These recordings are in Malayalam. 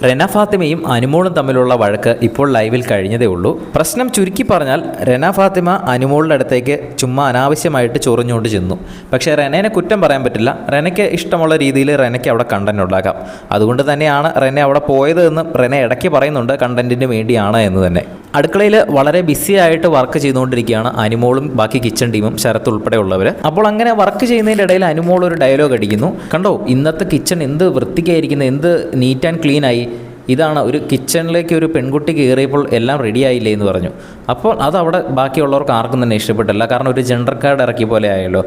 റെന ഫാത്തിമയും അനുമോളും തമ്മിലുള്ള വഴക്ക് ഇപ്പോൾ ലൈവിൽ കഴിഞ്ഞതേ ഉള്ളൂ. പ്രശ്നം ചുരുക്കി പറഞ്ഞാൽ റെന ഫാത്തിമ അനുമോളുടെ അടുത്തേക്ക് ചുമ്മാ അനാവശ്യമായിട്ട് ചൊറിഞ്ഞുകൊണ്ട് ചെന്നു. പക്ഷേ റെനേനെ കുറ്റം പറയാൻ പറ്റില്ല. റെനയ്ക്ക് ഇഷ്ടമുള്ള രീതിയിൽ റെനയ്ക്ക് അവിടെ കണ്ടന്റ് ഉണ്ടാക്കാം. അതുകൊണ്ട് തന്നെയാണ് റെന അവിടെ പോയത് എന്ന് റെന ഇടയ്ക്ക് പറയുന്നുണ്ട്, കണ്ടന്റിന് വേണ്ടിയാണ് എന്ന് തന്നെ. അടുക്കളയിൽ വളരെ ബിസി ആയിട്ട് വർക്ക് ചെയ്തുകൊണ്ടിരിക്കുകയാണ് അനുമോളും ബാക്കി കിച്ചൺ ടീമും ശരത്ത് ഉൾപ്പെടെയുള്ളവർ. അപ്പോൾ അങ്ങനെ വർക്ക് ചെയ്യുന്നതിൻ്റെ ഇടയിൽ അനുമോൾ ഒരു ഡയലോഗ് അടിക്കുന്നു. കണ്ടോ ഇന്നത്തെ കിച്ചൺ എന്ത് വൃത്തിക്കായിരിക്കുന്നത്, എന്ത് നീറ്റ് ആൻഡ് ക്ലീൻ ആയി. ഇതാണ് ഒരു കിച്ചണിലേക്ക് ഒരു പെൺകുട്ടി കയറിയപ്പോൾ എല്ലാം റെഡി ആയില്ലേ എന്ന് പറഞ്ഞു. അപ്പോൾ അതവിടെ ബാക്കിയുള്ളവർക്ക് ആർക്കും തന്നെ ഇഷ്ടപ്പെട്ടില്ല. കാരണം ഒരു ജെൻഡർ കാർഡ് ഇറക്കിയ പോലെ ആയല്ലോ.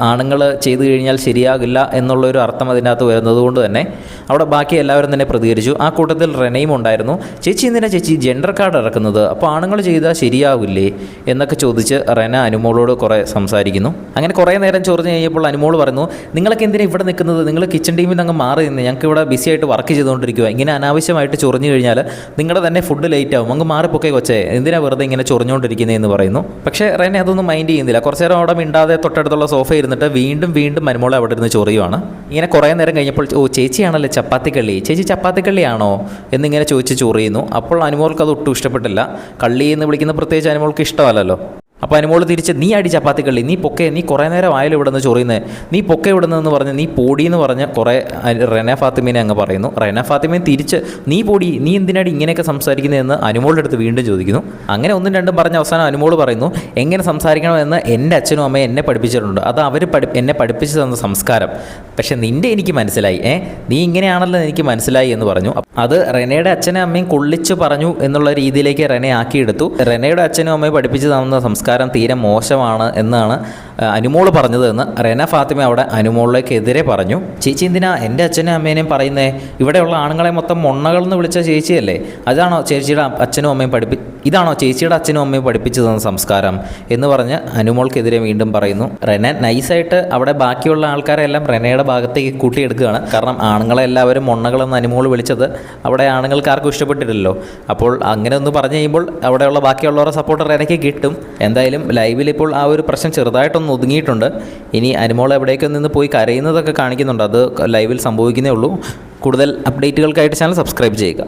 ആണുങ്ങൾ ചെയ്തു കഴിഞ്ഞാൽ ശരിയാകില്ല എന്നുള്ളൊരു അർത്ഥം അതിനകത്ത് വരുന്നത് കൊണ്ട് തന്നെ അവിടെ ബാക്കി എല്ലാവരും തന്നെ പ്രതികരിച്ചു. ആ കൂട്ടത്തിൽ റെനയും ഉണ്ടായിരുന്നു. ചേച്ചി എന്തിനാ ചേച്ചി ജെൻഡർ കാർഡ് ഇറക്കുന്നത്, അപ്പോൾ ആണുങ്ങൾ ചെയ്താൽ ശരിയാവില്ലേ എന്നൊക്കെ ചോദിച്ച് റെന അനുമോളോട് കുറേ സംസാരിക്കുന്നു. അങ്ങനെ കുറേ നേരം ചൊറിഞ്ഞ് കഴിഞ്ഞപ്പോൾ അനുമോൾ പറഞ്ഞു, നിങ്ങളൊക്കെ എന്തിനാണ് ഇവിടെ നിൽക്കുന്നത്, നിങ്ങൾ കിച്ചൺ ടീമിൽ നിന്ന് അങ്ങ് മാറി നിന്ന്, ഞങ്ങൾക്ക് ഇവിടെ ബിസി ആയിട്ട് വർക്ക് ചെയ്തുകൊണ്ടിരിക്കുക. ഇങ്ങനെ അനാവശ്യമായിട്ട് ചൊറിഞ്ഞു കഴിഞ്ഞാൽ നിങ്ങളുടെ തന്നെ ഫുഡ് ലേറ്റ് ആവും, അങ്ങ് മാറിപ്പൊക്കെ കൊച്ചേ, എന്തിനാ വെറുതെ ഇങ്ങനെ ചൊറിഞ്ഞുകൊണ്ടിരിക്കുന്നതെന്ന് പറയുന്നു. പക്ഷേ റെന അതൊന്നും മൈൻഡ് ചെയ്യുന്നില്ല. കുറച്ച് നേരം അവിടെ മിണ്ടാതെ തൊട്ടടുത്തുള്ള സോഫ ഇരുന്നിട്ട് വീണ്ടും അനുമോളെ അവിടെ ഇരുന്ന് ചൊറിയുവാണ്. ഇങ്ങനെ കുറേ നേരം കഴിഞ്ഞപ്പോൾ ഓ ചേച്ചിയാണല്ലേ ചപ്പാത്തിക്കള്ളി, ചേച്ചി ചപ്പാത്തിക്കള്ളിയാണോ എന്നിങ്ങനെ ചോദിച്ച് ചൊറിയുന്നു. അപ്പോൾ അനുമോൾക്ക് അത് ഒട്ടും ഇഷ്ടപ്പെട്ടില്ല. കള്ളി എന്ന് വിളിക്കുന്ന പ്രത്യേകിച്ച് അനുമോൾക്ക് ഇഷ്ടമല്ലല്ലോ. അപ്പോൾ അനുമോൾ തിരിച്ച് നീ അടി ചപ്പാത്തിക്കള്ളി, നീ പൊക്കെ, നീ കുറേ നേരം ആയാലും ഇവിടെ നിന്ന് ചൊറിയുന്നത്, നീ പൊക്കെ ഇവിടുന്നതെന്ന് പറഞ്ഞ് നീ പൊടിയെന്ന് പറഞ്ഞ് കുറേ റെന ഫാത്തിമേനെ അങ്ങ് പറയുന്നു. റെന ഫാത്തിമയും തിരിച്ച് നീ പൊടി, നീ എന്തിനാടി ഇങ്ങനെയൊക്കെ സംസാരിക്കുന്നതെന്ന് അനുമോളുടെ അടുത്ത് വീണ്ടും ചോദിക്കുന്നു. അങ്ങനെ ഒന്നും രണ്ടും പറഞ്ഞ അവസാനം അനുമോൾ പറയുന്നു, എങ്ങനെ സംസാരിക്കണമെന്ന് എൻ്റെ അച്ഛനും അമ്മയും എന്നെ പഠിപ്പിച്ചിട്ടുണ്ട്, അത് അവർ എന്നെ പഠിപ്പിച്ചു തന്ന സംസ്കാരം. പക്ഷെ നിൻ്റെ എനിക്ക് മനസ്സിലായി, നീ ഇങ്ങനെയാണല്ലോ എനിക്ക് മനസ്സിലായി എന്ന് പറഞ്ഞു. അത് റെനയുടെ അച്ഛനും അമ്മയും കൊള്ളിച്ച് പറഞ്ഞു എന്നുള്ള രീതിയിലേക്ക് റെന ആക്കിയെടുത്തു. റെനയുടെ അച്ഛനും അമ്മയും പഠിപ്പിച്ചു തന്ന സംസ്കാരം തീരെ മോശമാണ് എന്നാണ് അനുമോൾ പറഞ്ഞതെന്ന് റെന ഫാത്തിമ അവിടെ അനുമോളിലേക്കെതിരെ പറഞ്ഞു. ചേച്ചി എന്തിനാ എൻ്റെ അച്ഛനും അമ്മേനെയും പറയുന്നേ, ഇവിടെയുള്ള ആണുങ്ങളെ മൊത്തം മൊണ്ണകൾ എന്ന് വിളിച്ച ചേച്ചിയല്ലേ, അതാണോ ചേച്ചിയുടെ അച്ഛനും അമ്മയും ഇതാണോ ചേച്ചിയുടെ അച്ഛനും അമ്മയും പഠിപ്പിച്ചു തന്ന സംസ്കാരം എന്ന് പറഞ്ഞ് അനുമോൾക്കെതിരെ വീണ്ടും പറയുന്നു. റെന നൈസായിട്ട് അവിടെ ബാക്കിയുള്ള ആൾക്കാരെല്ലാം റെനയുടെ ഭാഗത്തേക്ക് കൂട്ടിയെടുക്കുകയാണ്. കാരണം ആണുങ്ങളെ എല്ലാവരും മൊണ്ണകളെന്ന് അനുമോൾ വിളിച്ചത് അവിടെ ആണുങ്ങൾക്ക് ആർക്കും ഇഷ്ടപ്പെട്ടിട്ടില്ലല്ലോ. അപ്പോൾ അങ്ങനെ ഒന്ന് പറഞ്ഞു കഴിയുമ്പോൾ അവിടെയുള്ള ബാക്കിയുള്ളവരുടെ സപ്പോർട്ട് റെനയ്ക്ക് കിട്ടും. എന്തായാലും ലൈവിൽ ഇപ്പോൾ ആ ഒരു പ്രശ്നം ചെറുതായിട്ടൊന്ന് ഒതുങ്ങിയിട്ടുണ്ട്. ഇനി അനുമോൾ എവിടേക്ക് നിന്ന് പോയി കരയുന്നതൊക്കെ കാണിക്കുന്നുണ്ട്. അത് ലൈവിൽ സംഭവിക്കുന്നേ ഉള്ളൂ. കൂടുതൽ അപ്ഡേറ്റുകൾക്കായിട്ട് ചാനൽ സബ്സ്ക്രൈബ് ചെയ്യുക.